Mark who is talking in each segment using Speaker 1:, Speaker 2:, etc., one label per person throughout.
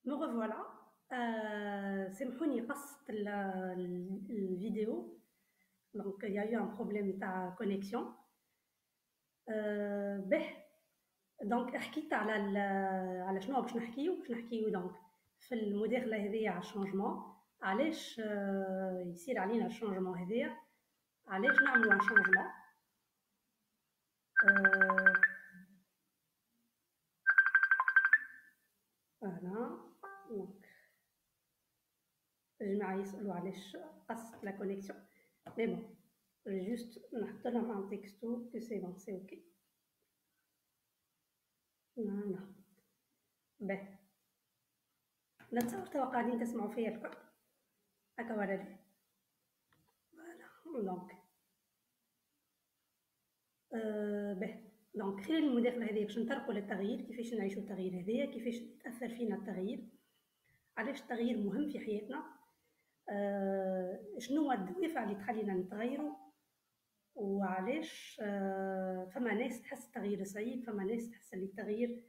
Speaker 1: Me revoilà. سامحوني قصت الفيديو. Donc il y a eu un problème de connexion. به دونك حكيت على شنو باش نحكيو دونك في المداخله هذيا على الشونجمون. علاش يصير علينا الشونجمون هذايا؟ علاش نعملوا ان شونجمون؟ فوالا. دونك الجماعه يسالوا علاش قصت لا كونيكسيون. مي بون جوست نحط لهم ان تكستو كو سي بون سي اوكي. فوالا. باهي نتصور توا قاعدين تسمعوا فيا الكل. هكا ولا لا؟ فوالا. دونك باهي دونك خلال المداخله هذه باش نطرقوا للتغيير، كيفاش نعيشوا التغيير هذايا، كيفاش يتاثر فينا التغيير، علاش التغيير مهم في حياتنا، شنو هو الدوافع اللي تخلينا نتغيروا، وعلاش فما ناس تحس التغيير صعيب، فما ناس تحس اللي التغيير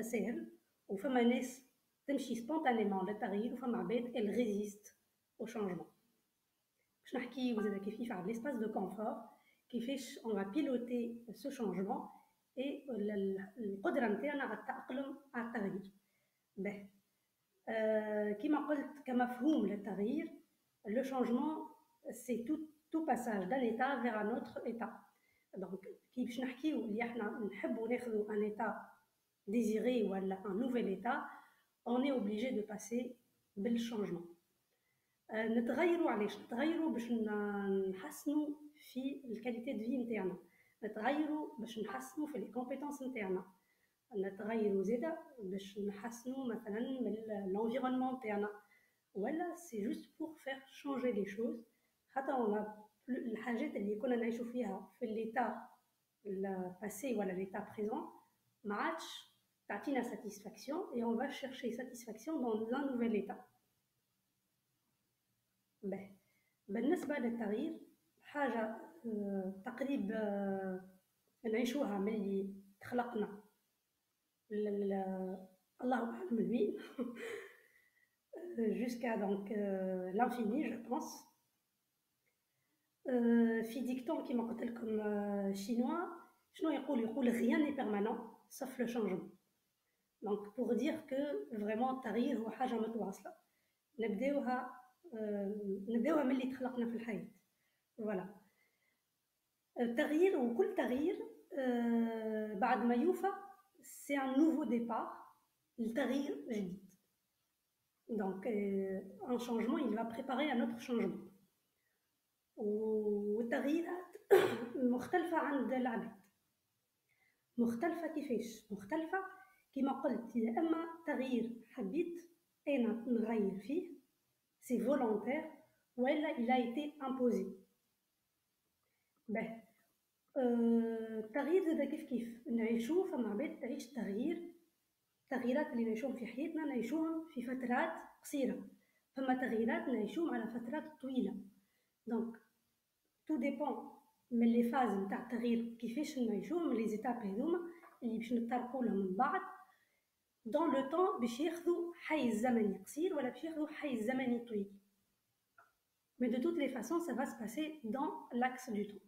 Speaker 1: سهل، وفما ناس تمشي سبونتانيمون للتغيير، وفما عباد ال ريزيست او شونجمون. باش نحكيو زادا كيف على ليسباس دو كونفور، كيفاش اون va piloter ce changement et القدره نتاعنا على التاقلم على التغيير. باهي كما قلت كمفهوم للتغيير، le changement c'est tout passage d'un état vers un autre état. donc كي باش نحكيو اللي احنا نحبوا ناخذوا un état désiré ولا un nouvel état, on est obligé de passer بالchangement. نتغيروا علاش؟ نتغيروا باش نحسنوا في الكاليتي دو في نتاعنا، نتغيروا باش نحسنوا في لي كومبيتونس نتاعنا، نتغيروا زاده باش نحسنوا مثلا من l'environnement تاعنا، ولا سي جوست بور فير شونجي لي شوز. خاطر الحاجات اللي كنا نعيشوا فيها في ليتا الباسي ولا ليتا بريزون ما عادش تعطينا ساتيسفاكسيون، et on va chercher satisfaction dans un nouvel état. باهي بالنسبة للتغيير حاجة تقريب نعيشوها ملي تخلقنا الله أعلم لوين jusqu'à donc l'infini je pense. في ديكتون كيما قلت لكم شينوا، شنو يقول rien n'est permanent sauf le changement. donc pour dire que vraiment التغيير هو حاجة متواصلة، نبداوها ملي تخلقنا في الحياة. فوالا. التغيير وكل تغيير بعد ما يوفى سي ان نوفو ديبار، التغيير جديد. دونك ان شانجمون il va préparer un autre changement. والتغييرات مختلفة عند العباد. مختلفة كيفاش؟ مختلفة كما قلت، يا اما تغيير حبيت انا نغير فيه سي فولونتير، ولا il a été imposé. باهي التغيير زادا كيف نعيشوه. فما عباد تعيش التغييرات اللي نعيشوهم في حياتنا نعيشوهم في فترات قصيرة، فما تغييرات نعيشوهم على فترات طويلة. دونك تو ديبون من لي فاز نتاع التغيير كيفاش نعيشوهم، لي زيتاب هذوما اللي باش نتطرقوا لهم من بعد دون لو طون، باش ياخذوا حيز زمني قصير ولا باش ياخذوا حيز زمني طويل. مي دو توت لي فاسون سا فا se passer dans l'axe du temps.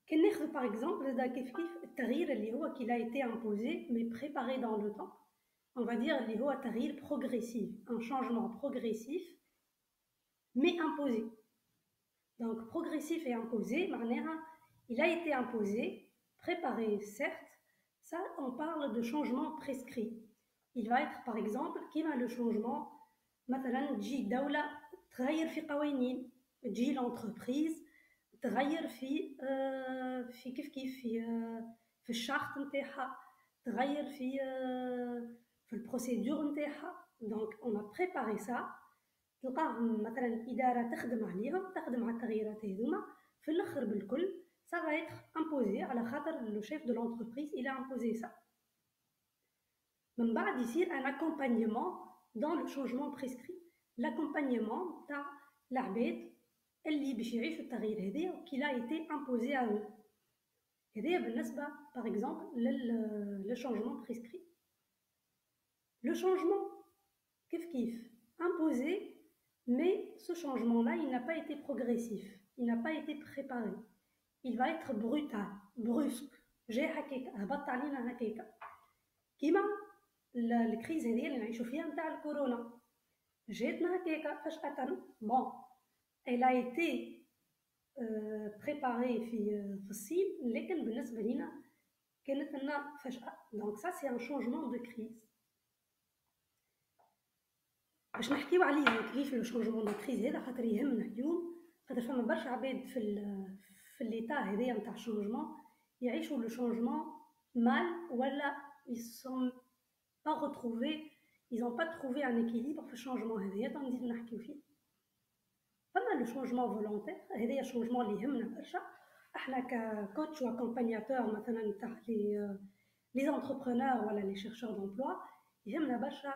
Speaker 1: كان ناخذ باغ اكزومبل زادا كيف التغيير اللي هو كي لا ايتي امبوزي مي بريباري دون لو طون، اون فا دير اللي هو تغيير بروغريسيف، ان شانجمون بروغريسيف مي امبوزي. دونك بروغريسيف اي امبوزي معناها il a été imposé, préparé certes, ça on parle de changement prescrit. Il va être par exemple كيما le changement مثلا تجي دولة تغير في قوانين، تجي لونتربريز تغير في كيف في الشارت نتاعها، تغير في البروسيدور نتاعها. دونك اون بريباري سا، تلقاهم مثلا اداره تخدم عليهم، تخدم على التغييرات هذوما، في الاخر بالكل ça va être imposé على خاطر لو شيف دو لونتربريز il a imposé ça. من بعد يصير un accompagnement dans le changement prescrit، l'accompagnement تاع العباد اللي باش يعيشوا التغيير هذايا وكي لا ايتي امبوزي ا او. هذايا بالنسبه باغ اكزومبل للشانجمون بريسكري. Le changement, kif imposé, mais ce changement-là, il n'a pas été progressif, il n'a pas été préparé. Il va être brutal, brusque. جاي هكاك هبط علينا هكاك كيما الكريز هذه اللي نعيشوا فيها نتاع الكورونا جاتنا هكاك فجأة. بون elle a été préparée في الصين لكن بالنسبة لنا كانت لنا فجأة. donc ça c'est un changement de crise. باش نحكيو عليه كيف لو شونجمون دو كريز هذا خاطر يهمنا اليوم، خاطر فما برشا عباد في الليتا هذايا نتاع الشونجمون يعيشوا لو شونجمون مال ولا ils sont pas retrouvés, ils n'ont pas trouvé un équilibre في الشونجمون هذايا تنزيد نحكيو فيه. فما لو شونجمون فولونتير هذايا الشونجمون اللي يهمنا برشا احنا ككوتش واكومبانياتور مثلا نتاع لي زونتربرونور ولا لي شيرشور دومبلوا يهمنا برشا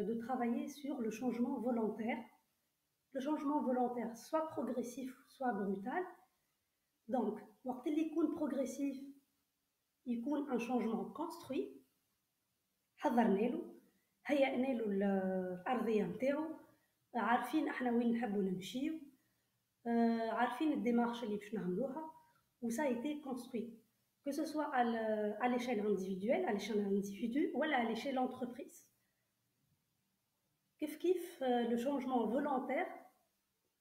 Speaker 1: de travailler sur le changement volontaire. Le changement volontaire, soit progressif, soit brutal. Donc, وقت اللي يكون progressif, يكون un changement construit. حضرنا له، هيئنا له الأرضية نتاعو، عارفين احنا وين نحبوا نمشيو، عارفين الديمارش اللي باش نعملوها، و ça a été construit. Que ce soit à l'échelle individuelle, à l'échelle individu, ou à l'échelle entreprise. كيف le changement volontaire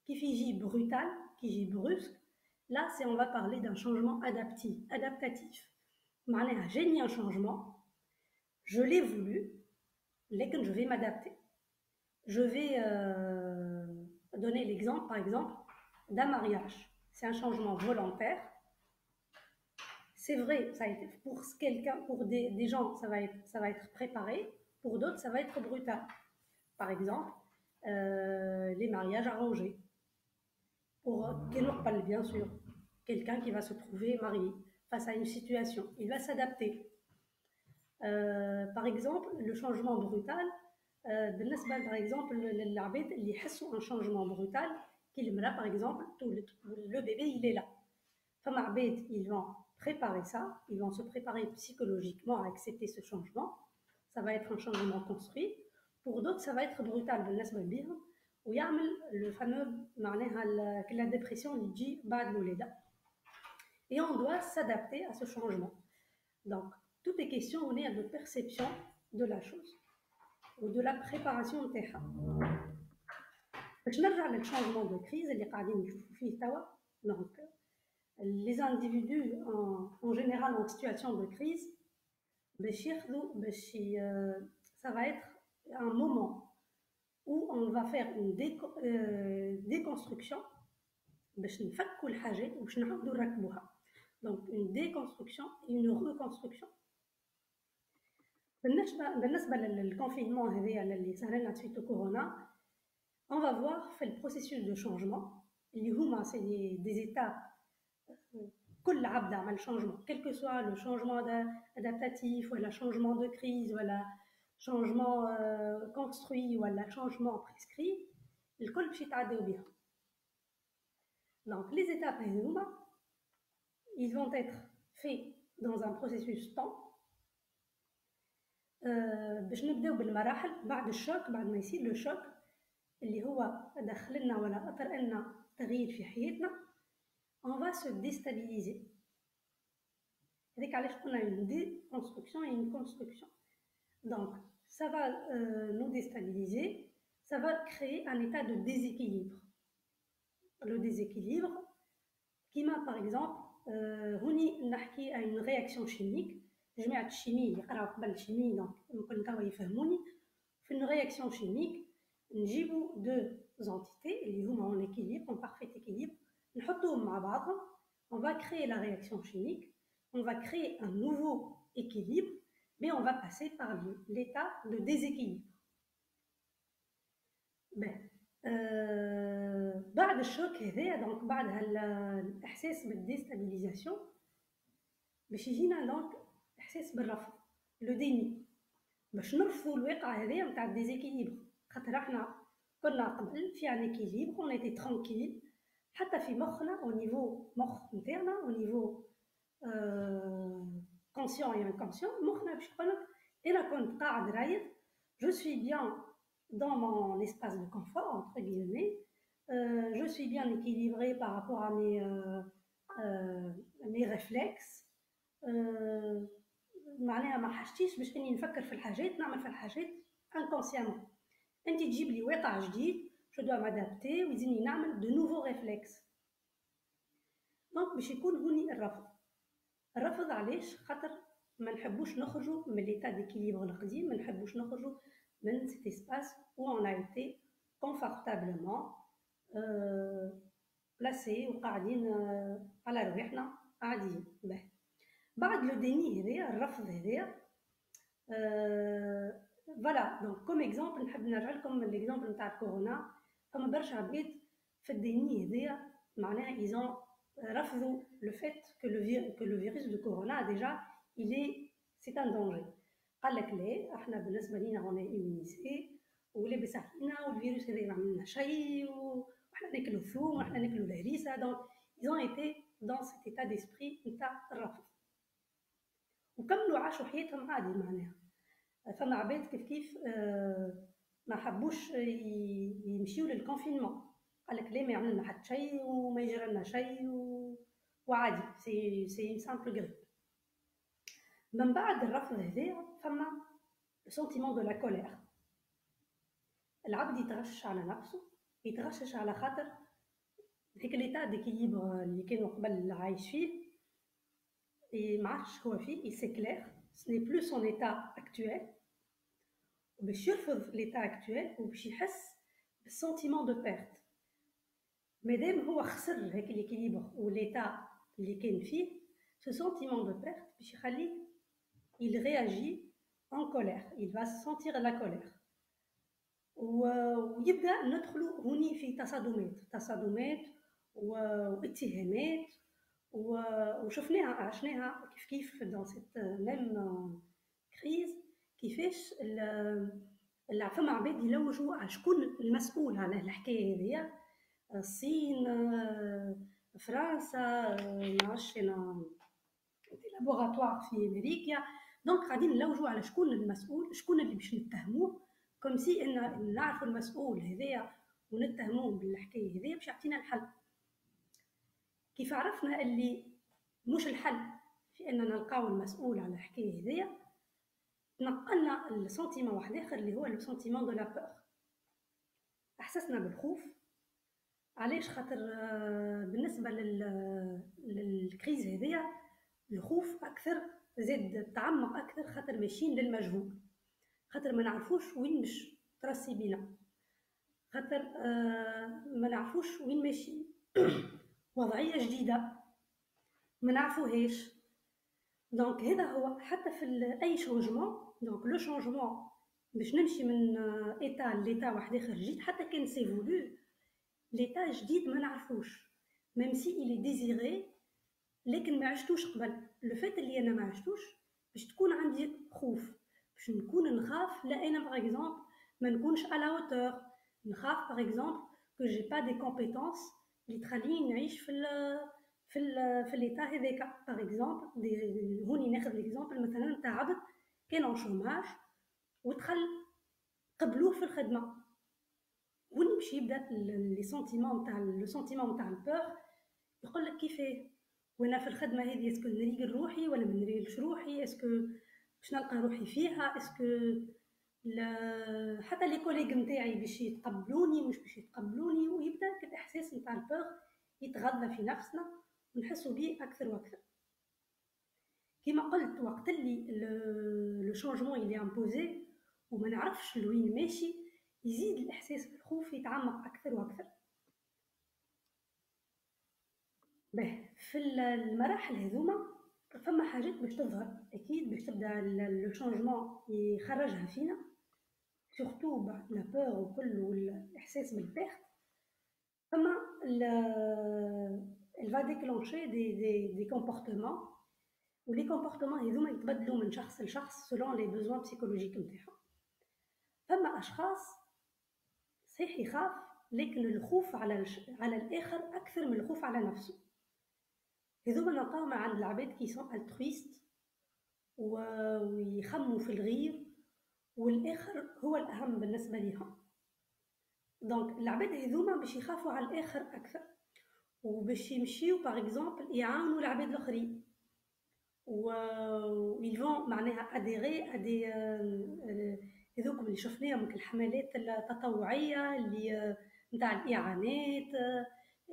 Speaker 1: qui fait brutal, qui fait brusque, là c'est on va parler d'un changement adaptatif. معناها j'ai un changement, je l'ai voulu, mais je vais m'adapter. Je vais donner l'exemple par exemple d'un mariage. C'est un changement volontaire. C'est vrai, ça a été pour quelqu'un, pour des gens ça va être préparé, pour d'autres ça va être brutal. Par exemple, les mariages arrangés. Pour bien sûr, quelqu'un qui va se trouver marié face à une situation, il va s'adapter. Par exemple, le changement brutal, par exemple, l'abed اللي يحسوا un changement brutal, كلمة par exemple, le bébé il est là. Fama abed, ils vont préparer ça, ils vont se préparer psychologiquement à accepter ce changement. Ça va être un changement construit. Pour d'autres, ça va être brutal بالنسبة ليهم ويعمل le fameux معناها la dépression اللي تجي بعد الولادة. Et on doit s'adapter à ce changement. Donc, tout est question de perception de la chose ou de la préparation نتاعها. باش نرجع للchangement de crise اللي قاعدين نشوفوا فيه توا. Donc, les individus en général en situation de crise ça va être un moment où on va faire une déconstruction باش نفكوا الحاجات وباش نعاودوا نركبوها. Donc une déconstruction et une reconstruction. بالنسبة للconfinement هذايا اللي صار لنا suite au corona, on va voir في le processus de changement اللي هما c'est des étapes. كل عبد عمل changement, quel que soit le changement adaptatif ou le changement de crise ou le changement construit ou le changement prescrit, الكل باش يتعداو بها. Donc les étapes ils vont être faits dans un processus temps. باش نبداو بالمراحل بعد الشوك، بعد ما يصير لو شوك اللي هو دخل لنا ولا اثر لنا تغيير في حياتنا، on va se déstabiliser. هذيك علاش قلنا une déconstruction et une construction. Donc ça va nous déstabiliser, ça va créer un état de déséquilibre. Le déséquilibre كيما par exemple هوني نحكي à une réaction chimique. جماعة الشيمي اللي قراو قبل الشيمي دونك ممكن توا يفهموني. في une réaction chimique نجيبو deux entités اللي هما en équilibre, en parfait équilibre، نحطوهم مع بعضهم، on va créer la réaction chimique, on va créer un nouveau équilibre, mais on va passer par l'état de déséquilibre. بعد الشوك هذايا دونك بعد الإحساس بالديستابيليزاسيون باش يجينا دونك إحساس بالرفض، لو ديني، باش نرفضوا الواقع هذايا نتاع الديزيكيليبر، خاطر احنا كنا قبل في ان اكيليبر اون ايتي ترانكيل، حتى في مخنا او نيفو مخ نتاعنا او نيفو كونسيون اي انكونسيون، مخنا باش يقولك أنا كنت قاعد رايد je suis bien dans mon espace de confort entre guillemets je suis bien équilibrée par rapport à mes réflexes معناها ما حاجتيش باش اني نفكر في الحاجات نعمل في الحاجات انكونسيامون انت تجيب لي واقع جديد جو دوا مادابتي ويزيني نعمل دو نوفو ريفلكس دونك باش يكون هوني الرفض علاش خاطر ما نحبوش نخرجوا من ليتا ديكيليبر القديم ما نحبوش نخرجوا من سيت اسباس où on a été confortablement بلاسي وقاعدين على رواحنا قاعدين بعد لو ديني هذايا الرفض هذايا فوالا دونك كوم اكزومبل نحب نرجع لكم ليكزومبل نتاع الكورونا فما برشا عباد في الديني هذايا معناها ايزون رفضوا لو فيت كو لو فيروس دو كورونا ديجا الي سي ان دونجي قال لك لا احنا بالنسبه لينا اون ايمونيزي ولاباس علينا والفيروس هذا ما عملنا شيء وحنا ناكلوا الثوم وحنا ناكلوا الهريسه دونك ايزون ايتي دون سيت ايتا ديسبري نتاع الرفض وكملوا عاشوا حياتهم عادي معناها فما عباد كيف ما حبوش يمشيوا للكونفينمون قال لك لا ما يعملنا حتى شيء وما يجرى لنا شيء وعادي سي سامبل غريب من بعد الرفض هذايا فما سونتيمون دو لا كولير العبد يتغشش على نفسه يتغشش على خاطر هيك ليتا ديكيليبر اللي كانوا قبل عايش فيه ما عادش هو فيه سي كلير سني بلو سون ايتا اكتويل باش يرفض ليتا اكتويل وباش يحس بالسونتيمون دو بيرت مادام هو خسر هيك ليكيليبر وليتا اللي كان فيه ce sentiment de perte باش يخليه il réagit en colère il va sentir la colère ويبدا ندخلوا هوني في تصادمات واتهامات وشفناها عشناها كيف دون سيت ميم كريز كيفاش فما عباد يلوجوا على شكون المسؤول على الحكايه هذيا الصين فرنسا معرفش انا لابوغاتوار في امريكا دونك قاعدين نلوجوا على شكون المسؤول شكون اللي باش نتهموه كوم سي ان نعرفوا المسؤول هذايا ونتهموه بالحكايه هذيا باش يعطينا الحل كيف عرفنا اللي مش الحل في اننا نلقاو المسؤول على الحكايه هذيا نقلنا السنتيمون واحد اخر اللي هو لو سنتيمون دو لا بور احسسنا بالخوف علاش خاطر بالنسبه للكريز هذيا الخوف اكثر زاد تعمق اكثر خاطر ماشيين للمجهول خاطر ما نعرفوش وين باش ترسي بينا خاطر ما نعرفوش وين ماشي وضعيه جديده ما نعرفوهاش دونك هذا هو حتى في اي شونجمون دونك لو شونجمون باش نمشي من ايتا ليتا واحد اخر جديد حتى كان سي فولو ليتا جديد ما نعرفوش ميم سي الي ديزيري لكن ما عشتوش قبل لو فات اللي انا ما عشتوش باش تكون عندي خوف باش نكون نخاف لا انا باغ اكزومبل ما نكونش على هوتور نخاف باغ اكزومبل كو جي با دي كومبيتونس اللي تخليني نعيش في ليتا هذاك باغ اكزومبل هوني ناخذ ليكزومبل مثلا نتاع عبد كان اون شوماج ودخل قبلوه في الخدمه وين باش يبدا لي سونتيمون تاع لو سونتيمون تاع البور يقول لك كيفاه وانا في الخدمه هذه اسكو نريق روحي ولا ما نريقش روحي اسكو باش نلقى روحي فيها اسكو حتى لي كوليغ نتاعي باش يتقبلوني مش باش يتقبلوني ويبدا الاحساس نتاع البور يتغذى في نفسنا ونحسوا بيه اكثر واكثر كما قلت وقت اللي لو شونجمون اللي امبوزي وما نعرفش لوين ماشي يزيد الاحساس بالخوف يتعمق اكثر واكثر به في المراحل هذوما فما حاجات باش تظهر اكيد باش تبدا لو شونجمون يخرجها فينا سورتو بعد لا بور وكل والاحساس بالبيرت فما elle va déclencher des comportements و les comportements هذوما يتبدلوا من شخص لشخص selon les besoins psychologiques نتاعهم فما اشخاص صحيح يخاف لكن الخوف على الاخر اكثر من الخوف على نفسه هذوما نلقاهم عند العباد كي سون الترويست ويخموا في الغير، والآخر هو الأهم بالنسبة ليهم. دونك العباد هذوما باش يخافوا على الآخر أكثر، وباش يمشيو باغ اكزومبل يعاونوا العباد الآخرين، ils vont معناها adhérer à des هذوكم اللي شفناهم الحملات التطوعية اللي نتاع الإعانات،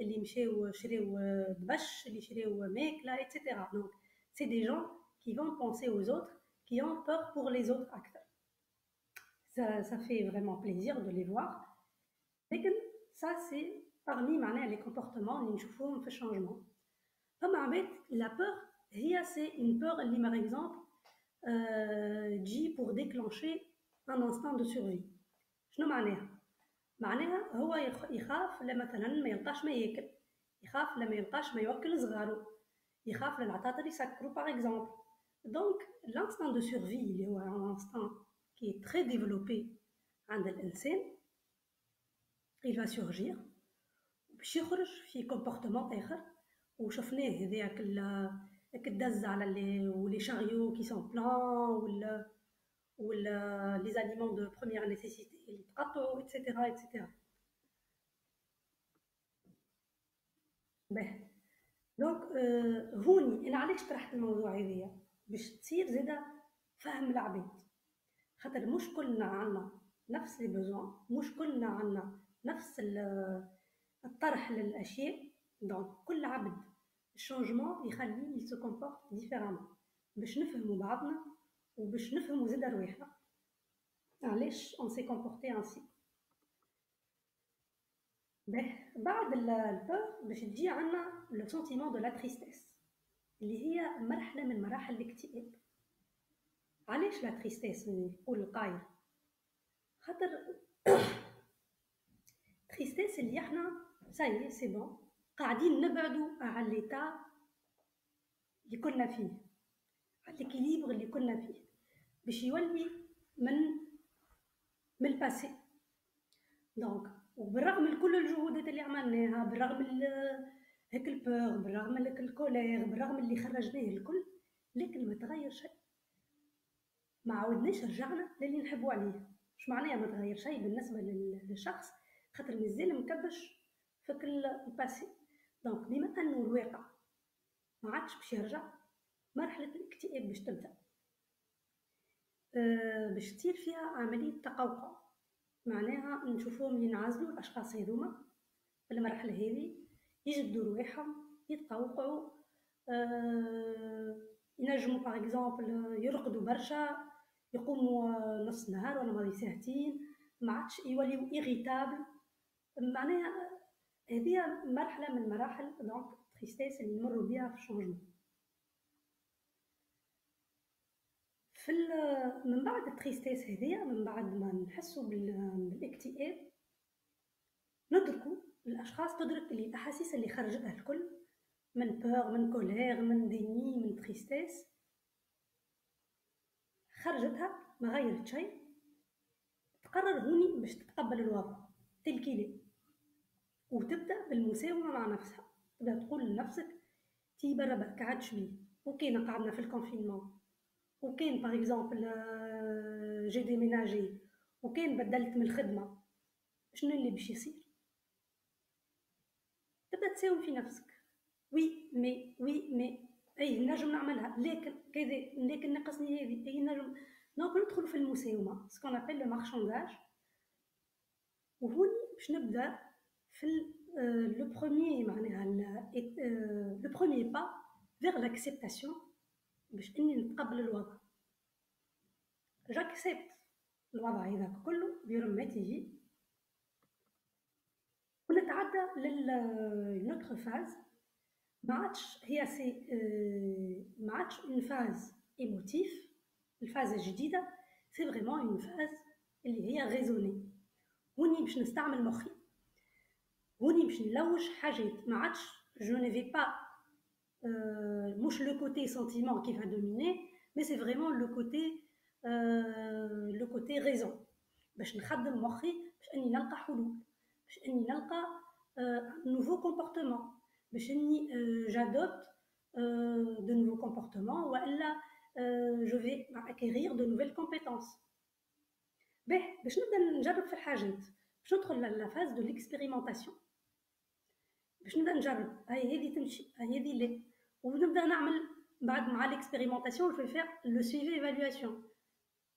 Speaker 1: اللي مشاو شراو دبش، اللي شراو ماكلة etc. Donc c'est des gens qui vont penser aux autres, qui ont peur pour les autres أكثر. Ça fait vraiment plaisir de les voir. لكن ça c'est parmi معناها les comportements اللي نشوفوهم في الشانجمون. فما عباد la peur هي c'est une peur اللي par exemple تجي pour déclencher un instinct de survie. شنو معناها؟ معناها هو يخاف مثلا ما يلقاش ما ياكل، يخاف لما يلقاش ما يوكل صغارو، يخاف للعطاطر يسكروا باغ اكزومبل. دونك l'instinct de survie اللي هو un instinct qui est très développé عند الإنسان il va surgir باش يخرج في كومبورتمون آخر. وشفناه هذاك الدز على لي شاريو كي سون بلان، ولا لي زاليمون دو بروميير نيسيسيتي اللي تقطعوا ايتترا ايتترا. باهي دونك هوني انا علاش طرحت الموضوع هذايا باش تصير زاده فهم العباد، خاطر مش كلنا عنا نفس لي بوزوان، مش كلنا عنا نفس الطرح للاشياء. دونك كل عبد الشونجمون يخليه يسو كومبورت ديفيرامون باش نفهموا بعضنا وباش نفهموا زاده رواحنا علاش اون سي كومبورتي انسي. بعد البور باش تجي عنا لو سونتيمون دو لا تريستيس اللي هي مرحله من مراحل الاكتئاب. علاش لا تريستيس يقول القايل؟ خاطر تريستيس اللي احنا ساي سي بون قاعدين نبعدوا على ليتا اللي كنا فيه، على الكيليبر اللي كنا فيه، باش يولي من الباسي. دونك وبالرغم من كل الجهودات اللي عملناها، بالرغم من هيك البور، بالرغم من هيك الكولير، بالرغم من اللي خرجناه الكل، لكن ما تغير شيء. ما عاودناش رجعنا للي نحبوا عليه. مش معناها ما تغير شيء بالنسبه للشخص، خاطر مازال مكبش فك الباسي. دونك بما انه الواقع ما عادش باش يرجع، مرحله الاكتئاب باش تبدا، باش تصير فيها عمليه تقوقع. معناها نشوفوهم ينعزلوا الاشخاص هذوما في المرحله هذه، يجدوا رواحهم، يتقوقعوا، ينجموا باغ اكزومبل يرقدوا برشا، يقوموا نص نهار ولا ماضي ساعتين، ما عادش يوليو ايريتابل. معناها هذه مرحله من مراحل دونك تريستيس اللي نمروا بها في الشونجمون. من بعد التريستيس هذه، من بعد ما نحسوا بالاكتئاب، ندركوا الاشخاص تدرك اللي الاحاسيس اللي خرجتها الكل من بور، من كولير، من ديني، من تريستيس، خرجتها ما غيرت شيء. تقرر هوني باش تتقبل الوضع تلكيلي، وتبدا بالمساومه مع نفسها. تبدا تقول لنفسك تي برا برك عادش بيه، وكاين قعدنا في الكونفينمون، وكاين باغ اكزومبل جي ديميناجي، وكاين بدلت من الخدمه، شنو اللي باش يصير؟ تبدا تساوم في نفسك، وي مي اي نجم نعملها، لكن كذا، لكن ناقصني هذه، اي نجم. دونك ندخل في المساومه، سكون ابل لو مارشانداج. وهوني باش نبدا في لو بروميي، معناها لو بروميي با فيغ لاكسبتاسيون، باش اني نتقبل الوضع. جاكسبت الوضع هذاك كله برمته تيجي، ونتعدى للنوتر فاز. ما عادش هي ما عادش اون فاز ايموتيف. الفاز الجديده سي فريمون اون فاز اللي هي غيزوني. هوني باش نستعمل مخي، هوني باش نلوج حاجات. ما عادش جو ني في با مش لو كوتي سنتيمون كي فا دوميني، مي سي فريمون لو كوتي غيزون، باش نخدم مخي باش اني نلقى حلول، باش اني نلقى نوفو كومبورتمون، باش اني جادوبت دو نوفو كومبورتمون، والا je vais acquérir de nouvelles compétences. باش نبدا نجرب في الحاجات، باش ندخل la phase de l'expérimentation. باش نبدا نجرب هذه تمشي هذه لا، ونبدا نعمل بعد مع l'expérimentation. Je vais faire le suivi évaluation.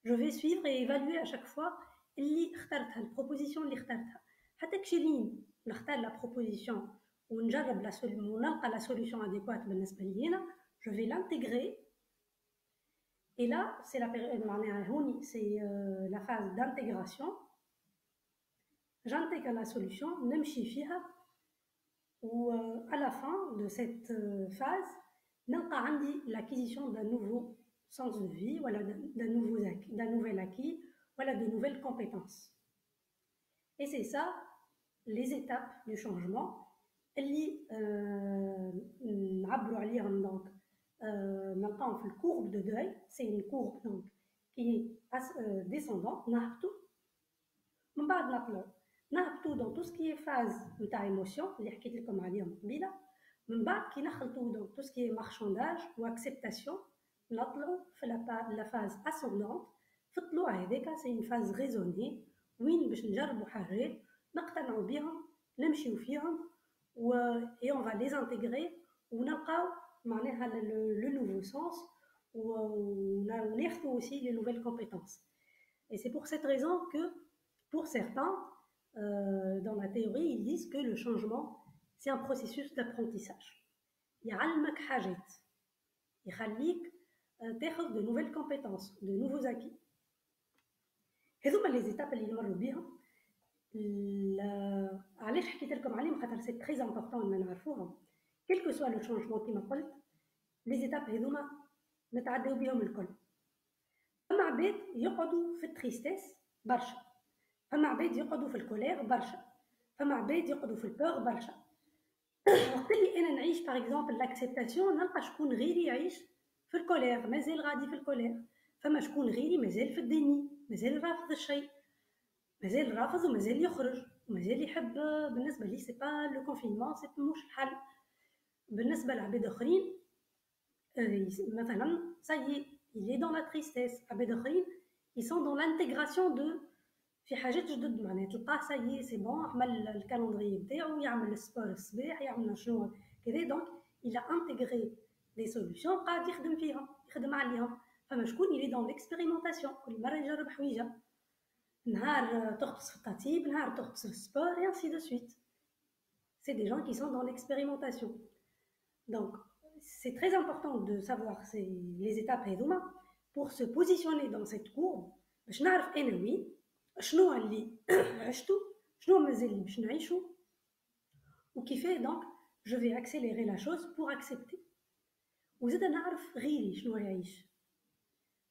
Speaker 1: Je vais suivre et évaluer à chaque fois اللي اخترتها البروبوزيسيون اللي اخترتها حتى كشيلين نختار لا بروبوزيسيون ونجرب ونلقى لا سوليوشن اديكوات بالنسبه لي انا. Je vais l'intégrer. Et là, c'est la période, c'est la phase d'intégration. J'intègre la solution, نمشي فيها. Ou à la fin de cette phase, نلقى عندي l'acquisition d'un nouveau sens de vie, voilà, d'un nouvel acquis, voilà, de nouvelles compétences. Et c'est ça, les étapes du changement. اللي نعبروا عليهم donc نلقاهم في الcourbe de deuil. C'est une courbe donc qui est descendante. نهبطوا من بعد نهبطوا dans tout ce qui est phase نتاع émotion اللي حكيت لكم عليهم قبيله. من بعد كي نخلطوا donc tout ce qui est marchandage ou acceptation نطلعوا في la phase ascendante. في الطلوع هذاك c'est une phase raisonnée وين باش نجربوا حاجات نقتنعوا بهم نمشيو فيهم et on va les intégrer ونلقاو معناها le nouveau sens وناخذوا aussi les nouvelles compétences. Et c'est pour cette raison que pour certains dans la théorie ils disent que le changement c'est un processus d'apprentissage. يعلمك حاجات يخليك تاخذ de nouvelles compétences de nouveaux acquis. هذوما les étapes اللي نمروا بيهم. علاش حكيت لكم عليهم خاطر سي تري امبورطون ان نعرفوهم. كيل كو سوا لو شونجمون كيما قلت لي زيتاب هذوما نتعداو بهم الكل. فما عباد يقعدوا في التريستيس برشا، فما عباد يقعدوا في الكولير برشا، فما عباد يقعدوا في البور برشا. وقت اللي انا نعيش باغ اكزومبل لاكسبتاسيون نلقى شكون غيري يعيش في الكولير مازال غادي في الكولير، فما شكون غيري مازال في الديني مازال رافض الشيء، مازال رافض ومازال يخرج ومازال يحب. بالنسبه لي سي با لو كونفينمون سي مش الحل. بالنسبه لعباد اخرين مثلا ساي il est dans la tristesse. عباد اخرين ils sont dans l'intégration de في حاجات جدد معناها تلقاه ساي سي بون عمل الكالندري نتاعو يعمل السبور الصباح يعمل شنو كذا دونك il a intégré des solutions قاعد يخدم فيهم يخدم عليهم. فما شكون il est dans l'expérimentation كل مره يجرب حويجه نهار تغطس في التطيب نهار تغطس في السبور et ainsi de suite. C'est des gens qui sont dans l'expérimentation. Donc c'est très important de savoir les étapes هذوما pour se positionner dans cette courbe باش نعرف انا وين شنو اللي عشتو شنو مازال اللي باش نعيشو وكيفاه. donc je vais accélérer la chose pour accepter. وزيد نعرف غيري شنو يعيش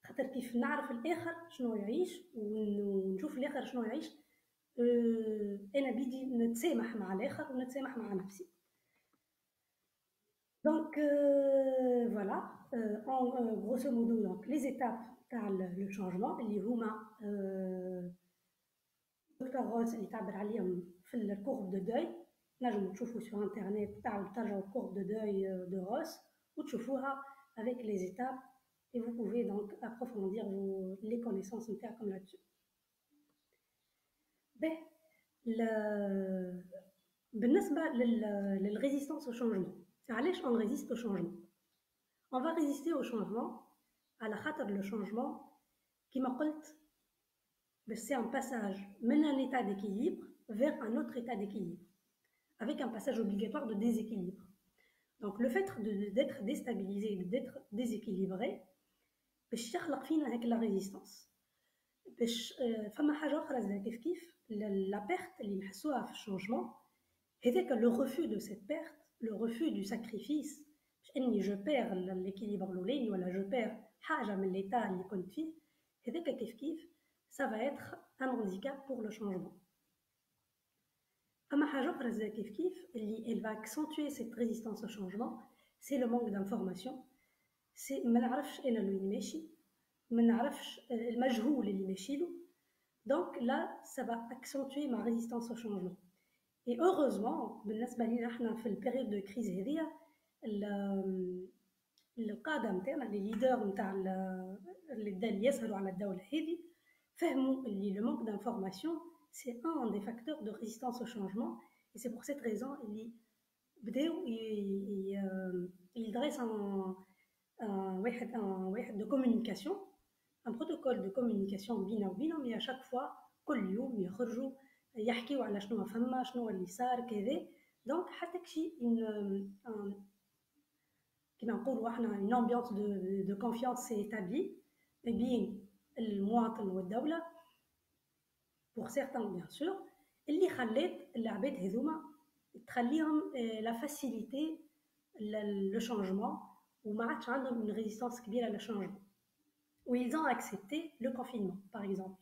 Speaker 1: خاطر كيف نعرف الاخر شنو يعيش ونشوف الاخر شنو يعيش انا بيدي نتسامح مع الاخر ونتسامح مع نفسي. donc voilà en grosso modo donc les étapes تاع le changement اللي هما دكتور روز اللي تعبر عليهم في الكورب دو دوي. نجموا تشوفوا sur internet ترجعوا الكورب دو دوي de Ross وتشوفوها avec les étapes et vous pouvez donc approfondir les connaissances نتاعكم là-dessus. بالنسبة للرésistance au changement. علاش on résiste au changement? On va résister au changement على خاطر le changement كما قلت c'est un passage من un état d'équilibre vers un autre état d'équilibre avec un passage obligatoire de déséquilibre. Donc le fait d'être déstabilisé, d'être déséquilibré باش يخلق فينا هيك la résistance. باش فما حاجة أخرى زي كيف la perte اللي نحسوها في الشونجمون هذاك le refus de cette perte, le refus du sacrifice باش اني جو بير l'équilibre الاولاني ولا جو بير حاجة من l'état اللي كنت فيه هذاك كيف ça va être un handicap pour le changement. فما حاجة أخرى زي كيف اللي elle va accentuer cette résistance au changement c'est le manque d'information. c'est ما نعرفش انا اللي ماشي ما نعرفش المجهول اللي ماشي له. donc là ça va accentuer ma résistance au changement. et heureusement بالنسبه لينا احنا في البيريود دو كريز هذيا القادة نتاعنا لي ليدر نتاع اللي يسهروا على الدولة هذه فهموا اللي لو مانك دانفورماسيون سي ان دي فاكتور دو ريزيستانس او شانجمون اي سي بور سيت ريزون اللي بداو يدرس واحد دو كومونيكاسيون ان بروتوكول دو كومونيكاسيون بينا وبينهم مي اشاك فوا كل يوم يخرجوا يحكيوا على شنو فما شنو اللي صار كذا دونك حتى كشي كما نقولوا احنا une ambiance de confiance s'est établie بين المواطن والدولة pour certains bien sûr اللي خلات العباد هذوما تخليهم لا فاسيليتي لو شانجمون وما عادش عندهم une résistance كبيرة للشانجمون و ils ont accepté le confinement par exemple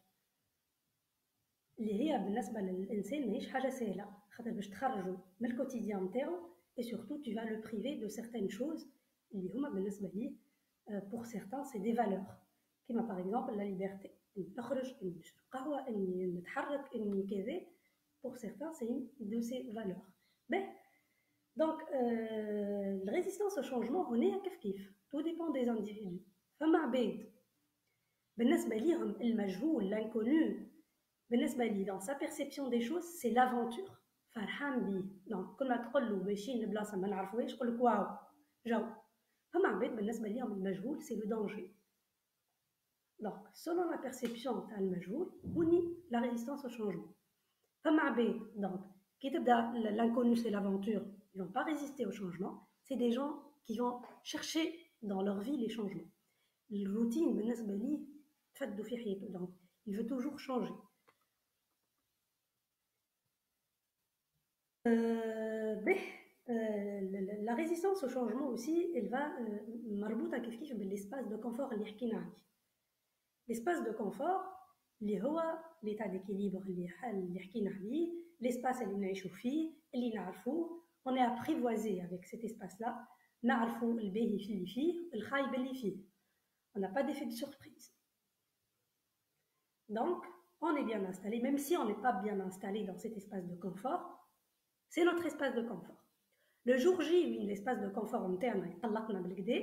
Speaker 1: اللي هي بالنسبة للإنسان ماهيش حاجة سهلة خاطر باش تخرجوا من الكوتيديان نتاعو et surtout tu vas le priver de certaines choses اللي هما بالنسبة ليه pour certains c'est des valeurs كما par exemple la liberté إني نخرج إني نشرب قهوة إني نتحرك إني كذا pour certains c'est une de ces valeurs mais donc la résistance au changement هنا كيف tout dépend des individus فما عباد بالنسبة ليهم المجهول l'inconnu بالنسبة لي dans sa perception des choses c'est l'aventure فرحان بيه دونك كل ما تقول له ماشيين لبلاصة ما نعرفوهاش يقول لك واو جو فما عباد بالنسبة ليهم المجهول c'est le danger donc selon la perception تاع المجهول هوني la résistance au changement فما عباد donc كي تبدا l'inconnu c'est l'aventure ils vont pas résister au changement c'est des gens qui vont chercher dans leur vie les changements الروتين بالنسبة ليه تفدوا في حياته donc il veut toujours changer la résistance au changement aussi elle va مربوطة كيف بالespace de confort اللي حكينا عليه l'espace de confort اللي هو l'état d'équilibre اللي حكينا عليه l'espace اللي نعيشوا فيه اللي نعرفوه on est apprivoisé avec cet espace là نعرفوا الباهي في اللي فيه الخايب اللي فيه on n'a pas d'effet de surprise donc on est bien installé même si on n'est pas bien installé dans cet espace de confort c'est notre espace de confort le jour J où l'espace de confort interne يطلقنا بالكدا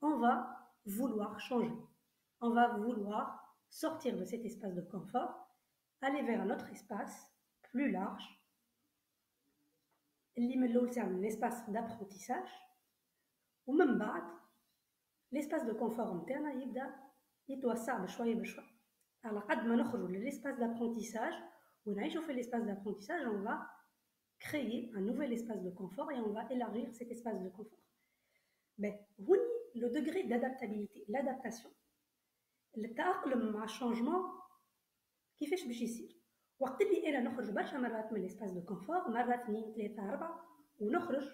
Speaker 1: on va vouloir changer on va vouloir sortir de cet espace de confort, aller vers un autre espace plus large, c'est un espace d'apprentissage, ou même l'espace de confort interne, il doit ça بشوية بشوية. Alors, قد ما نخرجوا de l'espace d'apprentissage, ou نعيشوا في l'espace d'apprentissage, on va créer un nouvel espace de confort et on va élargir cet espace de confort. Mais, le degré d'adaptabilité, l'adaptation, التأقلم مع الشانجمون كيفاش باش يصير وقت اللي انا نخرج برشا مرات من الاسباس دو كونفور مره 2 3 4 ونخرج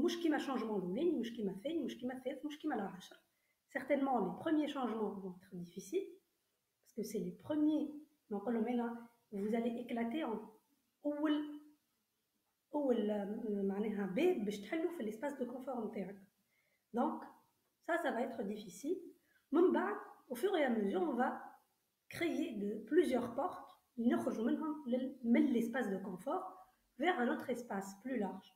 Speaker 1: مش كيما شانجمون الاولاني مش كيما الثاني مش كيما الثالث مش كيما العاشر certainement les premiers changements vont être difficiles parce que c'est les premiers نقول لهم انا vous allez éclater en اول معناها باب باش تحلوا في الاسباس دو كونفور نتاعك donc ça va être difficile من بعد au fur et à mesure, on va créer plusieurs portes من l'espace de confort vers un autre espace plus large.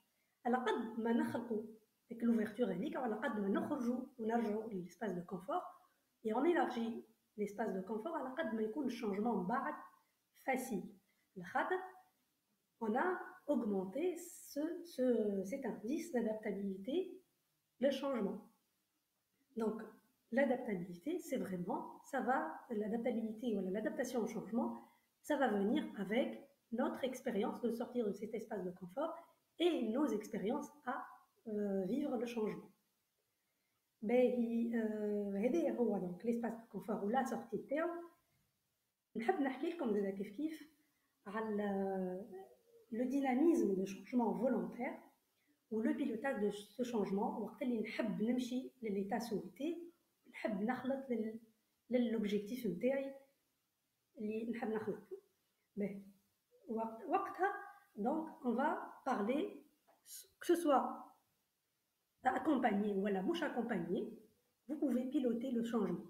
Speaker 1: على قد ما نخلقوا avec l'ouverture هذيك وعلى قد ما نخرجوا ونرجعوا l'espace de confort et on élargit l'espace de confort على قد ما يكون الشانجمون بعد facile. لخاطر on a augmenté cet indice d'adaptabilité, le changement. Donc l'adaptabilité, c'est vraiment, l'adaptabilité ou l'adaptation au changement, ça va venir avec notre expérience de sortir de cet espace de confort et nos expériences à vivre le changement. هذا هو donc l'espace de confort ou la sortie تاعو. نحب نحكي لكم زادا كيف على le dynamisme de changement volontaire ou le pilotage de ce changement وقت اللي نحب نمشي للإيتا سويتي نحب نخلط للوبجيكتيف نتاعي اللي نحب نخلط به وقتها donc on va parler que ce soit accompagné ou la bouche accompagnée vous pouvez piloter le changement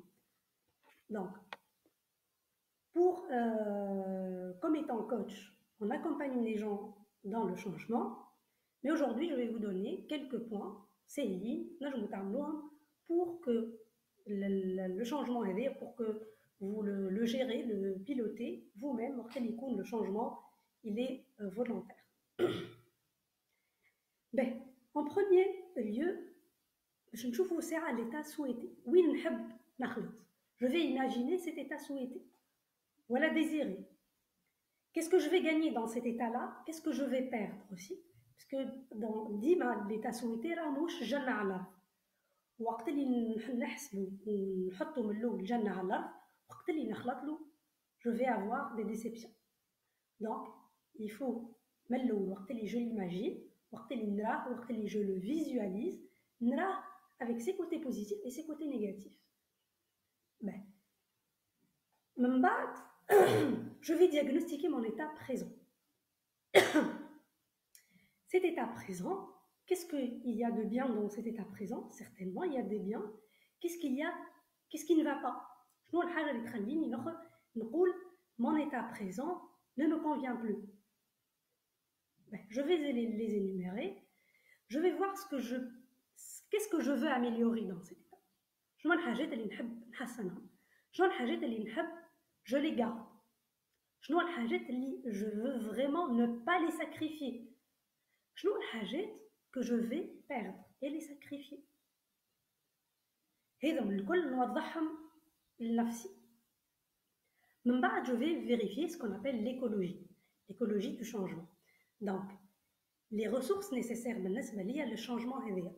Speaker 1: donc pour comme étant coach on accompagne les gens dans le changement mais aujourd'hui je vais vous donner quelques points ساهلين نجموا تعملوهم pour que le changement هذا pour que vous le gérez, le pilotez vous-même وقت اللي يكون le changement il est volontaire. Ben, en premier lieu, je ne trouve c'est à l'état souhaité. Oui, je vais imaginer cet état souhaité. Voilà désiré. Qu'est-ce que je vais gagner dans cet état-là? Qu'est-ce que je vais perdre aussi? Parce que dans ديما l'état souhaité راه ماهوش جنة على الأرض. وقت اللي نحسبوا ونحطوا من الأول جنة على الأرض وقت اللي نخلط له je vais avoir des déceptions. Donc, il faut من الأول وقت اللي je l'imagine وقت اللي نراه وقت اللي je le visualise نراه avec ses côtés positifs et ses côtés négatifs. Ben, من بعد je vais diagnostiquer mon état présent. Cet état présent, qu'est-ce qu'il y a de bien dans cet état présent? Certainement, il y a des biens. Qu'est-ce qu'il y a? Qu'est-ce qui ne va pas? شنو الحاجة اللي تخليني نقول mon état présent ne me convient plus. Ben, je vais les énumérer. Je vais voir qu'est-ce que je veux améliorer dans cet état. شنو الحاجات اللي نحب نحسنها؟ شنو الحاجات اللي نحب je les garde. شنو الحاجات اللي je veux vraiment ne pas les sacrifier. شنو الحاجات que je vais perdre et les sacrifier. هذم الكل نوضحهم لنفسي. من بعد je vais vérifier ce qu'on appelle l'écologie du changement. Donc les ressources nécessaires بالنسبة ليا للchangement هذايا.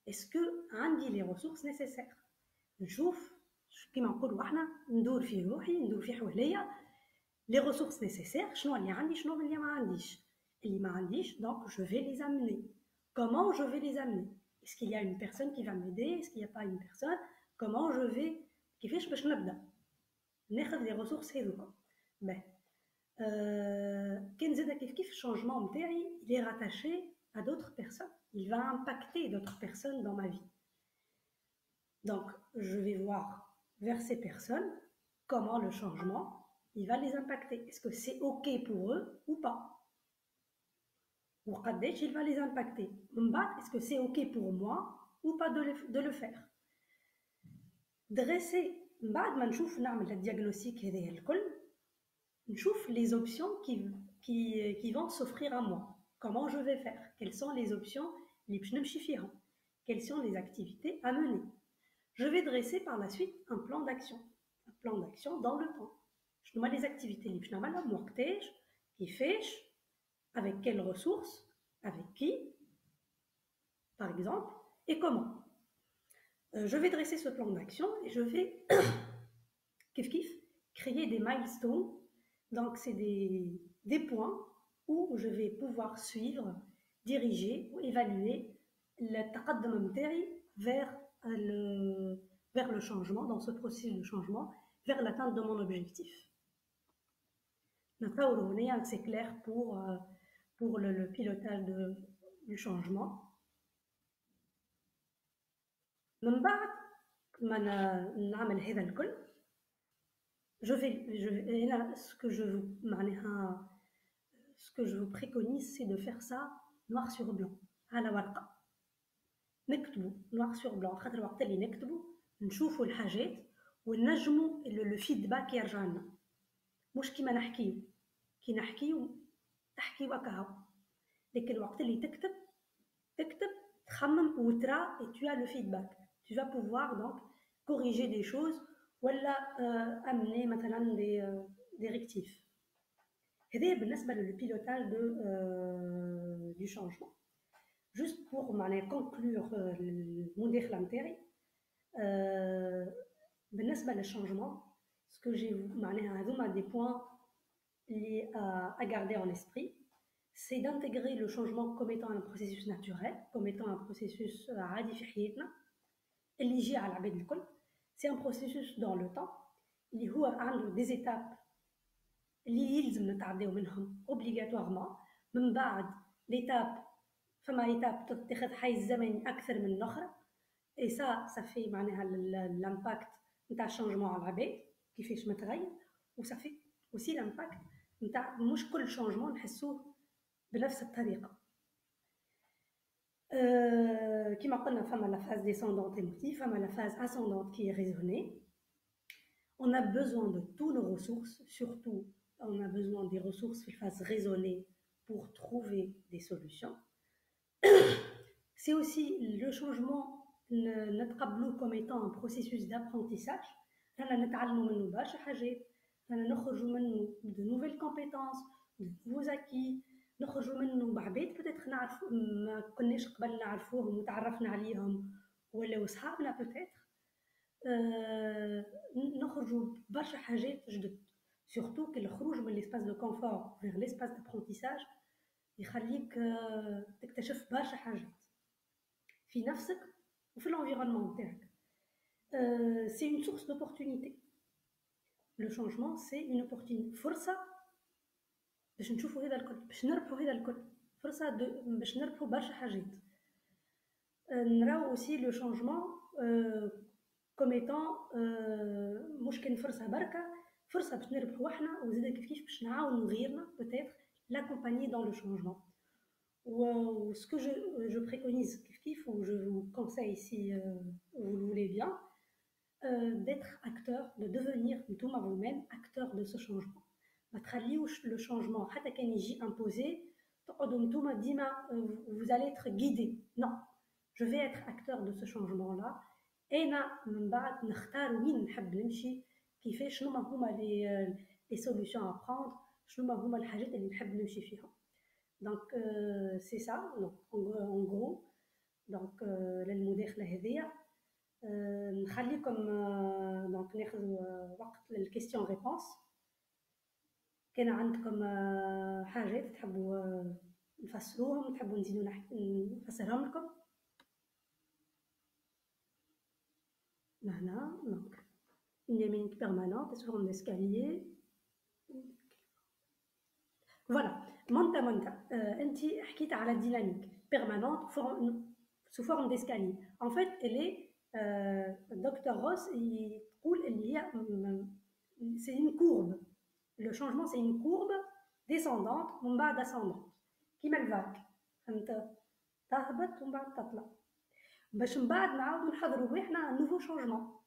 Speaker 1: Est-ce que عندي les ressources nécessaires؟ نشوف كيما نقولوا احنا ندور في روحي ندور في حواليا les ressources nécessaires شنو اللي عندي شنو اللي ما عنديش. اللي ما عنديش donc je vais les amener. Comment je vais les amener? Est-ce qu'il y a une personne qui va m'aider? Est-ce qu'il n'y a pas une personne? Comment je vais كيفاش باش نبدا ناخذ les ressources هذوك. Ben كان زاد كيف الchangement نتاعي il est rattaché à d'autres personnes. Il va impacter d'autres personnes dans ma vie. Donc je vais voir vers ces personnes comment le changement il va les impacter. Est-ce que c'est OK pour eux ou pas? Ou il va les impacter. Est-ce que c'est OK pour moi ou pas de le faire? Dresser, بعد ما نشوف نعمل الديagnostic هذايا الكل نشوف les options qui vont s'offrir à moi. Comment je vais faire? Quelles sont les options اللي باش نمشي فيهم? Quelles sont les activités à mener? Je vais dresser par la suite un plan d'action. Un plan d'action dans le temps. شنو هما les activités اللي باش نعملهم وقتاش كيفاش avec quelles ressources, avec qui, par exemple, et comment. Je vais dresser ce plan d'action et je vais créer des milestones. Donc, c'est des points où je vais pouvoir suivre, diriger ou évaluer le taqaddum نتاعي vers le changement, dans ce processus de changement, vers l'atteinte de mon objectif. C'est clair pour le pilotage du changement. من بعد ما نعمل هذا الكل je vais là ce que je vous préconise c'est de faire ça noir sur blanc على ورقة نكتبوا noir sur blanc خاطر وقت اللي نكتبوا نشوفوا الحاجات ونجموا الفيدباك يرجع لنا مش كيما نحكيو كي نحكيو تحكيو هكاهو لكن وقت اللي تكتب تخمم وترى et tu as le feedback. Tu vas pouvoir donc corriger des choses ou amener maintenant des rectifs. هذا بالنسبة للpilotage du changement. Juste pour conclure المداخلة نتاعي بالنسبة للchangement ce que j'ai معناها هذوما des points liés à garder en esprit. C'est d'intégrer le changement comme étant un processus naturel, comme étant un processus عادي في حياتنا اللي يجي على العباد الكل. C'est un processus dans le temps اللي هو عنده des étapes اللي يلزم نتعداو منهم obligatoirement. من بعد l'étape فما étape تتخذ حيز زمني أكثر من الأخرى et ça fait معناها l'impact نتاع الشانجمون على العباد كيفاش متغير و ça fait aussi l'impact نتاع مش كل شانجمون نحسوه بنفس الطريقة. كما قلنا فما la phase descendante émotive, فما la phase ascendante qui est raisonnée. On a besoin de toutes nos ressources, surtout on a besoin des ressources qui phase raisonnée pour trouver des solutions. C'est aussi le changement نتقبلوه comme étant un processus d'apprentissage. رانا نتعلموا منه برشا حاجات، رانا نخرجوا منه de nouvelles compétences, de nouveaux acquis، نخرجوا منه بعباد peut-être نعرف ما كناش قبل نعرفوهم وتعرفنا عليهم ولا وصحابنا peut-être. نخرجوا برشا حاجات جدد، surtout الخروج من l'espace de confort vers l'espace d'apprentissage يخليك تكتشف برشا حاجات في نفسك وفي l'environnement تاعك. C'est une source d'opportunité. Le changement c'est une opportunité، فرصة باش نشوفوا هذا الكل، باش نربحوا هذا الكل، فرصة باش نربحوا برشا حاجات. نراو aussi le changement comme étant مش كان فرصة بركة، فرصة باش نربحوا احنا وزيدا كيف باش نعاونوا غيرنا peut-être l'accompagner dans le changement. Ou ce que je préconise ou je vous conseille si vous le voulez bien, d'être acteur, de devenir vous-même acteur de ce changement. ما تخليوش le changement حتى كان يجي imposé تقعدوا نتوما ديما vous allez être guidé. Non, je vais être acteur de ce changement là. انا من بعد نختار وين نحب نمشي، كيفاش شنو هما les solutions à prendre، شنو هما الحاجات اللي نحب نمشي فيها. Donc c'est ça. Donc en gros donc للمداخله هذيا نخليكم دونك ناخذوا وقت للكيستيون ريبونس. كان عندكم حاجات تحبوا نفسروهم، تحبوا نزيدوا نفسرهم لكم هنا. donc une dynamique permanente sur un escalier. voilà. monta انت حكيت على dynamique permanente sous forme d'escalier. en fait elle est Dr Ross يقول اللي هي c'est une courbe. Le changement c'est une courbe descendante ومن بعد ascendante كيما الفاك، فهمت؟ تهبط ومن بعد تطلع باش من بعد نعاودوا نحضروا روحنا un nouveau changement.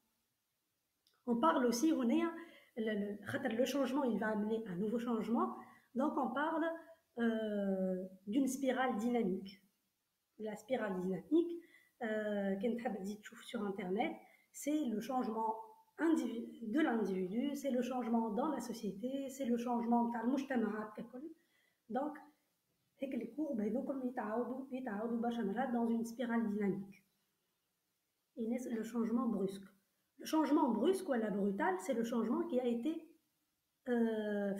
Speaker 1: on parle aussi هنايا خاطر le changement il va amener un nouveau changement, donc on parle d'une spirale dynamique. La spirale dynamique كنت تحب تزيد تشوف sur internet, c'est le changement de l'individu, c'est le changement dans la société, c'est le changement تاع المجتمعات ككل. donc هيك les courbes هذوكم يتعاودوا برشا مرات dans une spirale dynamique. et le changement brusque. Le changement brusque ou la brutal, c'est le changement qui a été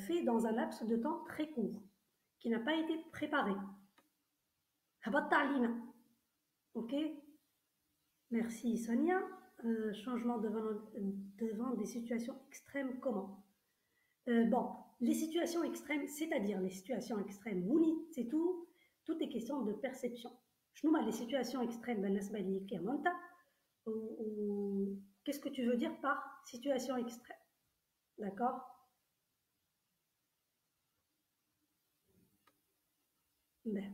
Speaker 1: fait dans un laps de temps très court, qui n'a pas été préparé. هبط علينا. ok, merci Sonia. Changement devant des situations extrêmes, comment? Bon, les situations extrêmes, c'est-à-dire les situations extrêmes, c'est tout est question de perception. Les situations extrêmes, qu'est-ce que tu veux dire par situation extrême? D'accord?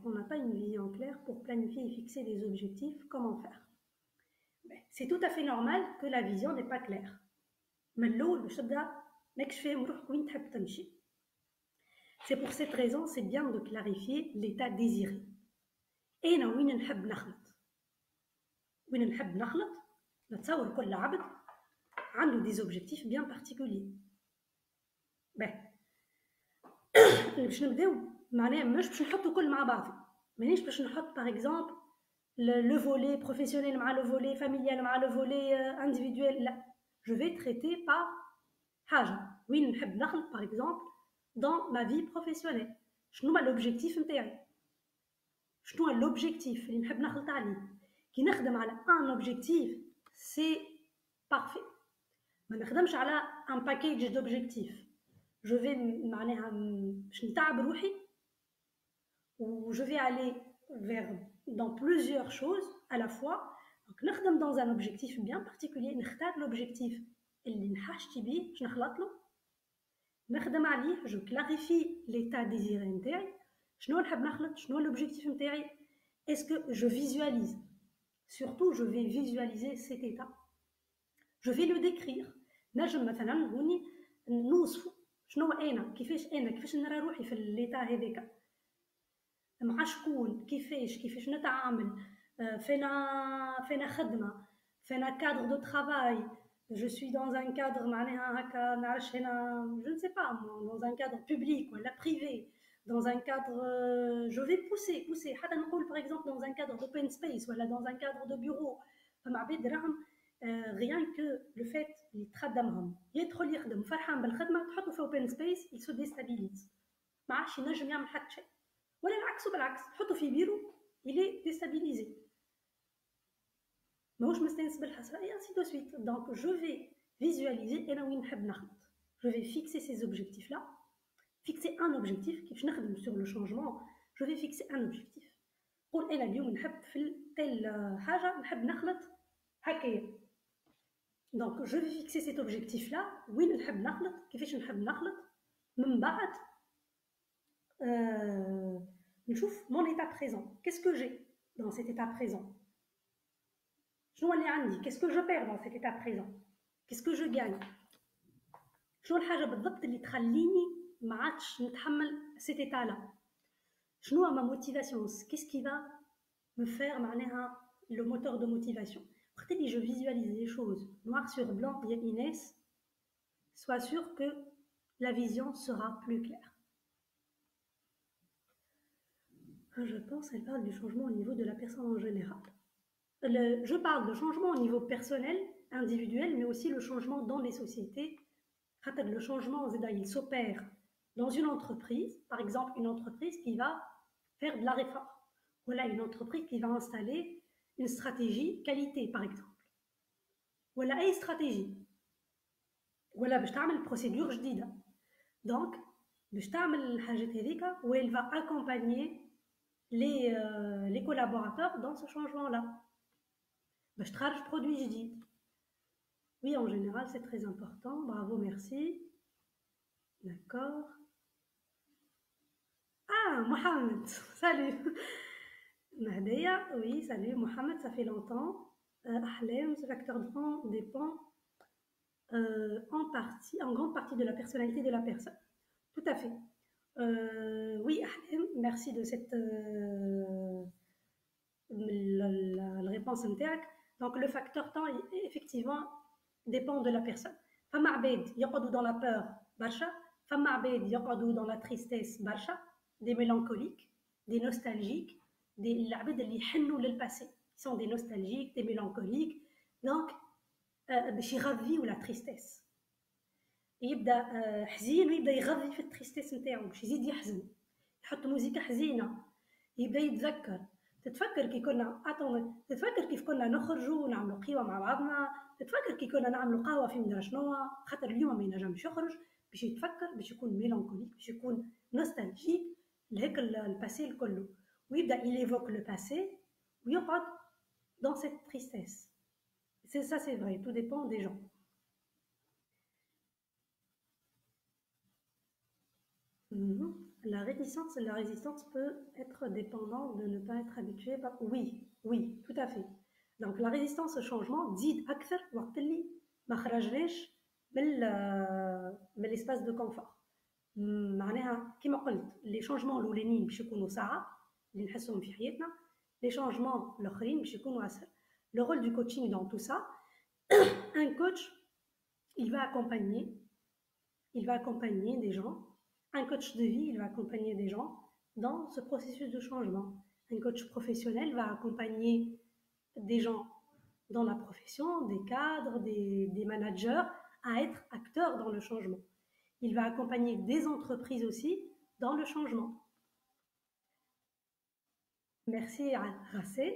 Speaker 1: On n'a pas une vision claire pour planifier et fixer des objectifs. Comment faire? C'est tout à fait normal que la vision n'est pas claire. C'est pour cette raison, c'est bien de clarifier l'état désiré. Et nous, وين نحب نخلط نتصور كل عبد عنده des objectifs bien particuliers. باش نبداو معناها مش باش نحطوا كل مع بعض، مانيش باش نحط par exemple le volet professionnel مع le volet familial مع le volet individuel. لا، je vais traiter par حاجه وين نحب نخلط par exemple dans ma vie professionnelle. شنو هو l'objectif نتاعي، شنو هو l'objectif اللي نحب نخلط عليه. كي نخدم على un objectif c'est parfait. ما نخدمش على un package d'objectifs. je vais معناها باش نتعب روحي و je vais aller dans plusieurs choses à la fois. donc نخدم dans un objectif bien particulier، نختار l'objectif اللي نحاجتي بيه باش نخلط له، نخدم عليه، je clarifie l'état désiré نتاعي، شنو نحب نخلط، شنو l'objectif نتاعي، est-ce que je visualise? Surtout, je vais visualiser cet état. Je vais le décrire. نجم مثلا هوني نوصفه شنو كيفاش نرى روحي في الليتا هذاك مع شكون كيفاش نتعامل فينا خدمه فينا كادر دو ترافاي je suis dans un cadre معناها هكا نعرفش هنا je ne sais pas dans un cadre public ولا privé dans un cadre je vais pousser حتى نقول par exemple dans un cadre d'open space ولا dans un cadre de bureau فما عباد راهم rien que le fait اللي تخدمهم يدخل يخدم فرحان بالخدمه تحطه في open space il se déstabilise ما عادش ينجم يعمل حتى شيء ولا العكس وبالعكس تحطه في بيرو il est déstabilisé ماهوش مستانس بالحسرة et ainsi de suite donc je vais visualiser أنا وين نحب نخدم je vais fixer ces objectifs là fixer un objectif كيفاش نخدم sur le changement je vais fixer un objectif قول أنا اليوم نحب في تل حاجة نحب نخلط هكايا donc je vais fixer cet objectif là وين نحب نخلط كيفاش نحب نخلط من بعد نشوف mon état présent qu'est-ce que j'ai dans cet état présent شنو اللي عندي qu'est-ce que je perds dans cet état présent qu'est-ce que je gagne شنو الحاجة بالضبط اللي تخليني ما عادش نتحمل cet état là شنو ma motivation qu'est-ce qui va me faire معناها le moteur de motivation وقت اللي je visualise les choses noir sur blanc يا Inès sois sûr que la vision sera plus claire. Je pense qu'elle parle du changement au niveau de la personne en général. Je parle de changement au niveau personnel, individuel, mais aussi le changement dans les sociétés. Le changement, il s'opère dans une entreprise, par exemple une entreprise qui va faire de la réforme. Voilà une entreprise qui va installer une stratégie qualité, par exemple. Voilà une stratégie. Voilà, باش تعمل procédure جديدة. Donc, باش تعمل الحاجات هذيك où elle va accompagner les collaborateurs dans ce changement-là. باش تخرج produit جديد. Oui, en général, c'est très important. Bravo, merci. D'accord. Ah, Mohamed, salut. Mahdeya, oui, salut. Mohamed, ça fait longtemps. Ahlem, ce facteur de temps dépend en grande partie de la personnalité de la personne. Tout à fait. Oui, Ahlem, merci de cette la réponse نتاعك. Donc le facteur temps effectivement dépend de la personne. فما عباد يقعدوا dans la peur برشا فما عباد يقعدوا dans la tristesse برشا des mélancoliques des nostalgiques des العباد اللي يحنوا للباسي sont des nostalgiques des mélancoliques donc باش يغذيوا la tristesse يبدا حزين ويبدا يغذي في التريستيس نتاعو باش يزيد يحزن يحط موسيقى حزينه يبدا يتذكر تتفكر كي كنا تتفكر كيف كنا نخرجوا ونعملوا قهوه مع بعضنا تتفكر كي كنا نعملوا قهوه في مدري شنو خاطر اليوم ما ينجمش يخرج باش يتفكر باش يكون ميلانكوليك باش يكون نوستالجيك لهيك الباسي الكل ويبدا يليفوك لو باسي ويقعد dans cette tristesse c'est ça c'est vrai tout dépend des gens. La résistance peut être dépendante de ne pas être habitué. Oui, tout à fait. Donc la résistance au changement تزيد أكثر وقت اللي ما خرجناش من l'espace de confort. معناها كما قلت les changements الأولانيين باش يكونوا صعب اللي نحسهم في حياتنا les changements الآخرين باش يكونوا أسهل. Le rôle du coaching dans tout ça, un coach, il va accompagner des gens. Un coach de vie, il va accompagner des gens dans ce processus de changement. Un coach professionnel va accompagner des gens dans la profession, des cadres, des managers, à être acteurs dans le changement. Il va accompagner des entreprises aussi dans le changement. Merci à Rassé,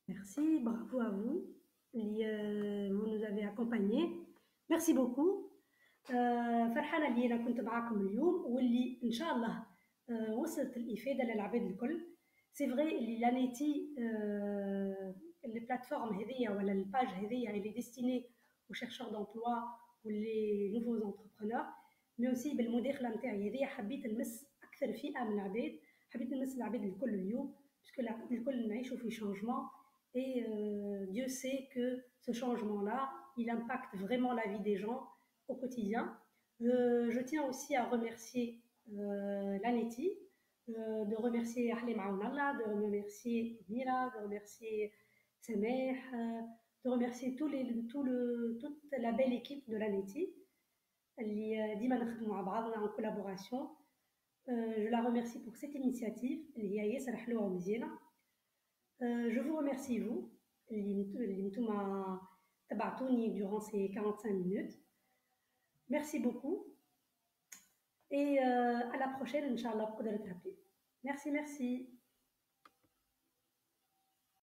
Speaker 1: merci, bravo à vous, vous nous avez accompagnés. Merci beaucoup. فرحانه اللي انا كنت معاكم اليوم واللي ان شاء الله وصلت الافاده للعباد الكل سي فري اللي لانيتي لي بلاتفورم هذيا ولا الباج هذيا اللي ديستيني aux chercheurs d'emploi واللي nouveaux entrepreneurs مي اوسي بالمداخله نتاعي هذيا حبيت نمس اكثر فئه من العباد حبيت نمس العباد الكل اليوم باسكو العباد الكل نعيشوا في changement et Dieu sait que ce changement-là, il impacte vraiment la vie des gens au quotidien. Je tiens aussi à remercier l'ANETI, de remercier Ahlim Aounallah, de remercier Mira, de remercier Sameh, de remercier toute la belle équipe de l'ANETI اللي ديما نخدموا مع بعضنا en collaboration. Je la remercie pour cette initiative اللي هي ياسر حلوة ومزيانة. Je vous remercie vous اللي نتوما تبعتوني durant ces 45 minutes. Merci beaucoup et à la prochaine Inch'Allah بقدرة ربي. Merci.